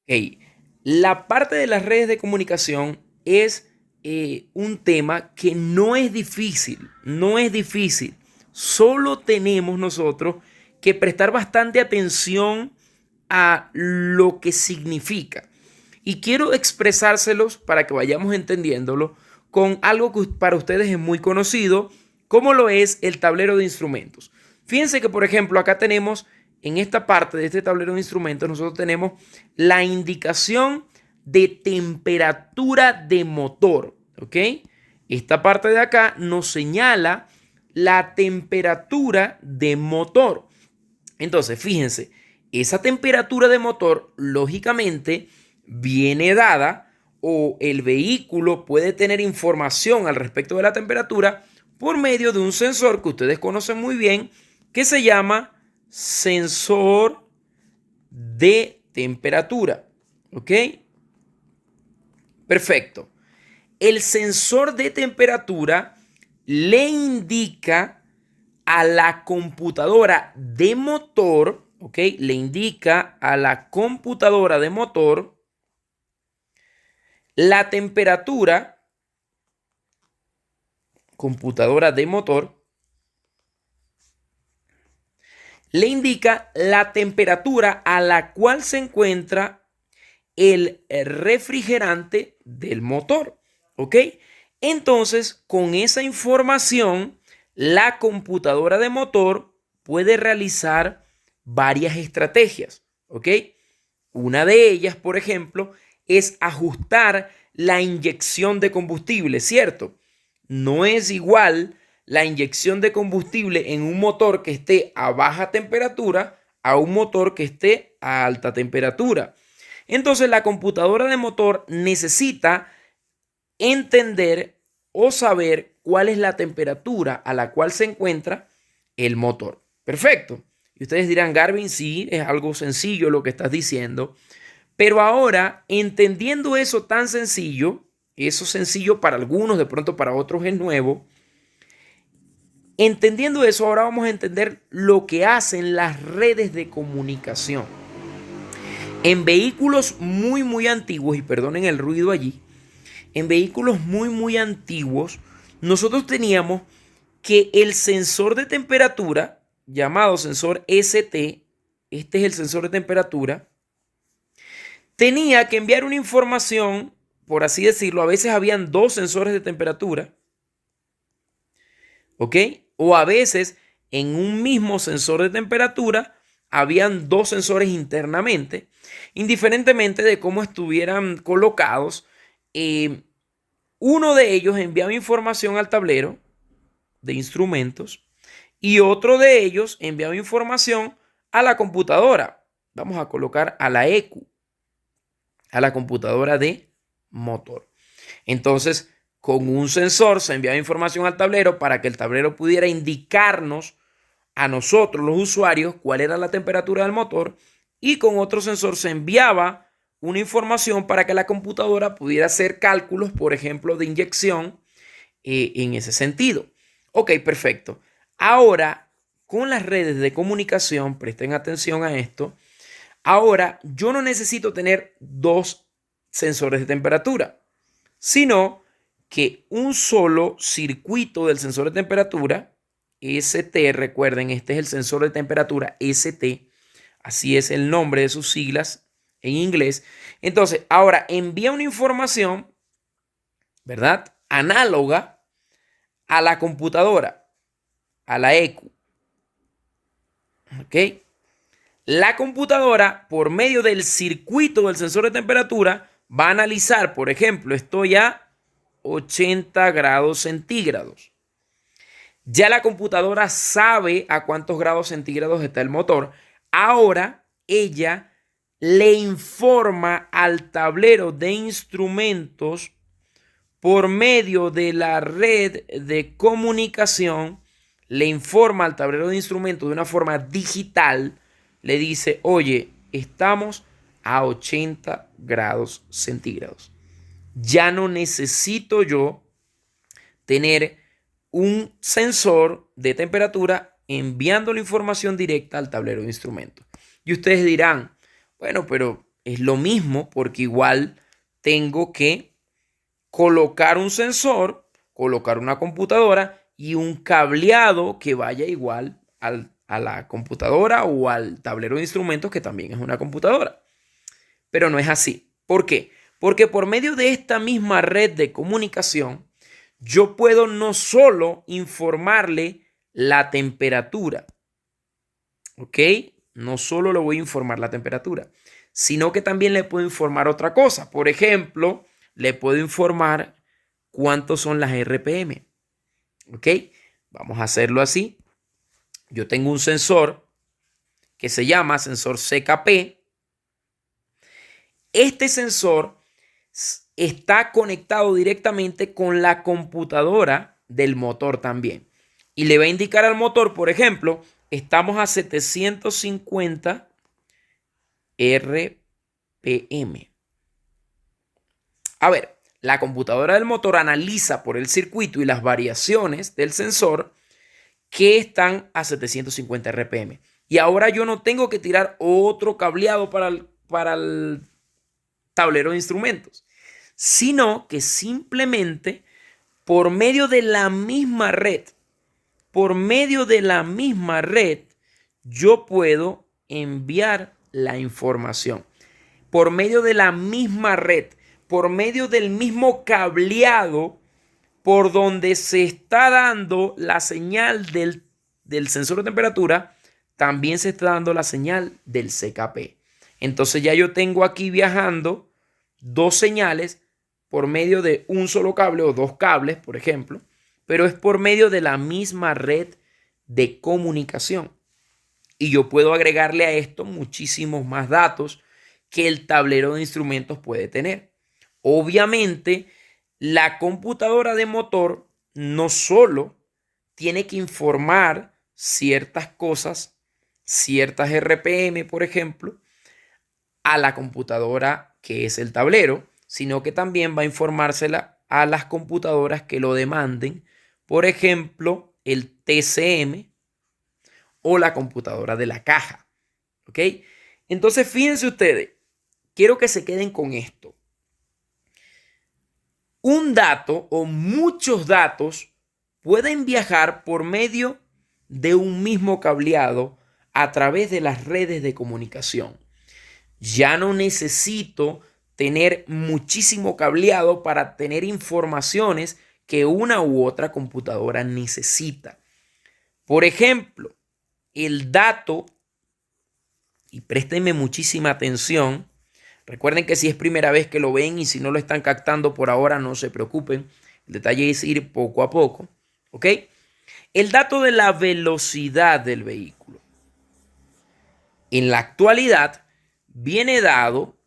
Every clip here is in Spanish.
Ok, la parte de las redes de comunicación es un tema que no es difícil, no es difícil. Solo tenemos nosotros que prestar bastante atención a lo que significa. Y quiero expresárselos para que vayamos entendiéndolo con algo que para ustedes es muy conocido, como lo es el tablero de instrumentos. Fíjense que, por ejemplo, acá tenemos en esta parte de este tablero de instrumentos, nosotros tenemos la indicación de temperatura de motor, ¿ok? Esta parte de acá nos señala la temperatura de motor. Entonces, fíjense, esa temperatura de motor, lógicamente, viene dada o el vehículo puede tener información al respecto de la temperatura por medio de un sensor que ustedes conocen muy bien, que se llama sensor de temperatura. ¿Ok? Perfecto. El sensor de temperatura le indica a la computadora de motor, ¿ok? Le indica a la computadora de motor la temperatura, computadora de motor, le indica la temperatura a la cual se encuentra el refrigerante del motor, ¿ok? Entonces, con esa información, la computadora de motor puede realizar varias estrategias, ¿ok? Una de ellas, por ejemplo, es ajustar la inyección de combustible, ¿cierto? No es igual la inyección de combustible en un motor que esté a baja temperatura a un motor que esté a alta temperatura. Entonces la computadora de motor necesita entender o saber cuál es la temperatura a la cual se encuentra el motor. Perfecto. Y ustedes dirán, Garvin, sí, es algo sencillo lo que estás diciendo. Pero ahora, entendiendo eso tan sencillo, eso sencillo para algunos, de pronto para otros es nuevo, entendiendo eso, ahora vamos a entender lo que hacen las redes de comunicación. En vehículos muy antiguos, y perdonen el ruido allí, en vehículos muy antiguos, nosotros teníamos que el sensor de temperatura, llamado sensor ST, este es el sensor de temperatura, tenía que enviar una información, por así decirlo, a veces habían dos sensores de temperatura, ¿ok? O a veces en un mismo sensor de temperatura habían dos sensores internamente, indiferentemente de cómo estuvieran colocados. Uno de ellos enviaba información al tablero de instrumentos y otro de ellos enviaba información a la computadora. Vamos a colocar a la EQ, a la computadora de motor. Entonces, con un sensor se enviaba información al tablero para que el tablero pudiera indicarnos a nosotros, los usuarios, cuál era la temperatura del motor, y con otro sensor se enviaba una información para que la computadora pudiera hacer cálculos, por ejemplo, de inyección en ese sentido. Ok, perfecto. Ahora, con las redes de comunicación, presten atención a esto, ahora yo no necesito tener dos sensores de temperatura, sino que un solo circuito del sensor de temperatura, ST, recuerden, este es el sensor de temperatura ST, así es el nombre de sus siglas en inglés. Entonces, ahora envía una información, ¿verdad? Análoga a la computadora, a la EQ, ¿ok? La computadora, por medio del circuito del sensor de temperatura, va a analizar, por ejemplo, estoy a 80 grados centígrados. Ya la computadora sabe a cuántos grados centígrados está el motor. Ahora ella le informa al tablero de instrumentos por medio de la red de comunicación, le informa al tablero de instrumentos de una forma digital, le dice, oye, estamos a 80 grados centígrados. Ya no necesito yo tener un sensor de temperatura enviando la información directa al tablero de instrumentos. Y ustedes dirán, bueno, pero es lo mismo porque igual tengo que colocar un sensor, colocar una computadora y un cableado que vaya igual a la computadora o al tablero de instrumentos que también es una computadora. Pero no es así. ¿Por qué? Porque por medio de esta misma red de comunicación, yo puedo no solo informarle la temperatura, ¿ok? No solo le voy a informar la temperatura, sino que también le puedo informar otra cosa. Por ejemplo, le puedo informar cuántos son las RPM, ¿ok? Vamos a hacerlo así. Yo tengo un sensor que se llama sensor CKP. Este sensor está conectado directamente con la computadora del motor también. Y le va a indicar al motor, por ejemplo, estamos a 750 RPM. A ver, la computadora del motor analiza por el circuito y las variaciones del sensor que están a 750 RPM. Y ahora yo no tengo que tirar otro cableado para el tablero de instrumentos, sino que simplemente por medio de la misma red, yo puedo enviar la información. Por medio de la misma red, por medio del mismo cableado por donde se está dando la señal del sensor de temperatura, también se está dando la señal del CKP. Entonces ya yo tengo aquí viajando dos señales por medio de un solo cable o dos cables, por ejemplo, pero es por medio de la misma red de comunicación. Y yo puedo agregarle a esto muchísimos más datos que el tablero de instrumentos puede tener. Obviamente, la computadora de motor no solo tiene que informar ciertas cosas, ciertas RPM, por ejemplo, a la computadora que es el tablero, sino que también va a informársela a las computadoras que lo demanden, por ejemplo, el TCM o la computadora de la caja. ¿Ok? Entonces, fíjense ustedes, quiero que se queden con esto. Un dato o muchos datos pueden viajar por medio de un mismo cableado a través de las redes de comunicación. Ya no necesito tener muchísimo cableado para tener informaciones que una u otra computadora necesita. Por ejemplo, el dato, y préstenme muchísima atención, recuerden que si es primera vez que lo ven y si no lo están captando por ahora, no se preocupen. El detalle es ir poco a poco, ¿ok? El dato de la velocidad del vehículo. En la actualidad viene dado,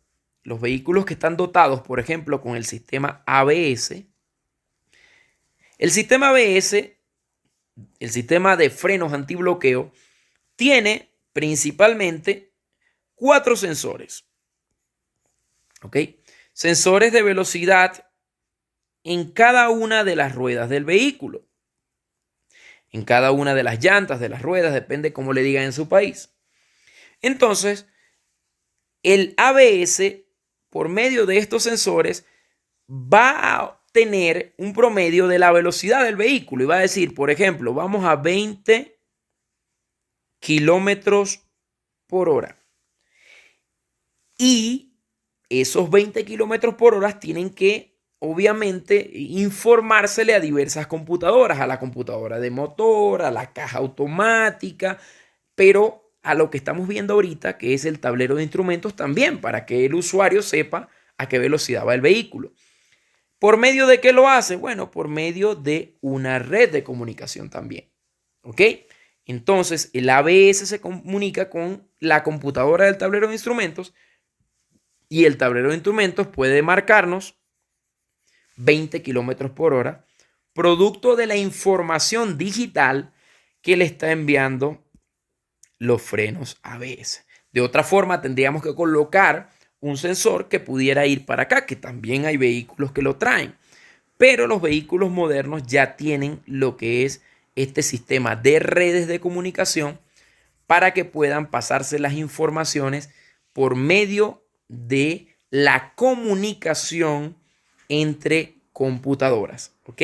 los vehículos que están dotados, por ejemplo, con el sistema ABS. El sistema ABS, el sistema de frenos antibloqueo, tiene principalmente 4 sensores. ¿Ok? Sensores de velocidad en cada una de las ruedas del vehículo. En cada una de las llantas, de las ruedas, depende cómo le digan en su país. Entonces, el ABS, por medio de estos sensores, va a tener un promedio de la velocidad del vehículo y va a decir, por ejemplo, vamos a 20 kilómetros por hora. Y esos 20 kilómetros por hora tienen que, obviamente, informársele a diversas computadoras, a la computadora de motor, a la caja automática, pero a lo que estamos viendo ahorita, que es el tablero de instrumentos también, para que el usuario sepa a qué velocidad va el vehículo. ¿Por medio de qué lo hace? Bueno, por medio de una red de comunicación también. ¿Ok? Entonces, el ABS se comunica con la computadora del tablero de instrumentos y el tablero de instrumentos puede marcarnos 20 kilómetros por hora, producto de la información digital que le está enviando los frenos ABS. De otra forma, tendríamos que colocar un sensor que pudiera ir para acá, que también hay vehículos que lo traen. Pero los vehículos modernos ya tienen lo que es este sistema de redes de comunicación para que puedan pasarse las informaciones por medio de la comunicación entre computadoras, ¿ok?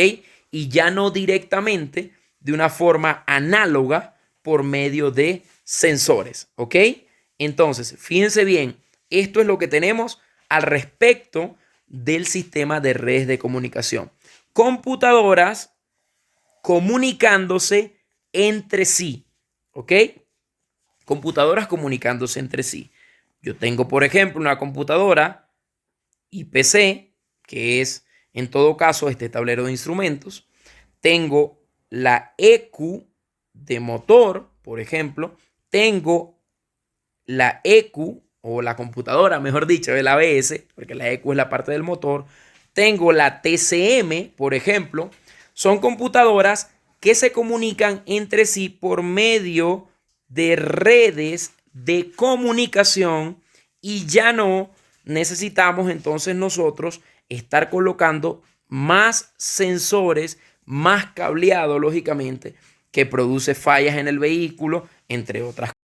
Y ya no directamente de una forma análoga por medio de sensores, ¿ok? Entonces, fíjense bien, esto es lo que tenemos al respecto del sistema de redes de comunicación. Computadoras comunicándose entre sí, ¿ok? Computadoras comunicándose entre sí. Yo tengo, por ejemplo, una computadora IPC, que es en todo caso este tablero de instrumentos. Tengo la EQ de motor, por ejemplo. Tengo la EQ o la computadora, mejor dicho, el ABS, porque la EQ es la parte del motor. Tengo la TCM, por ejemplo. Son computadoras que se comunican entre sí por medio de redes de comunicación y ya no necesitamos entonces nosotros estar colocando más sensores, más cableado, lógicamente, que produce fallas en el vehículo, entre otras cosas.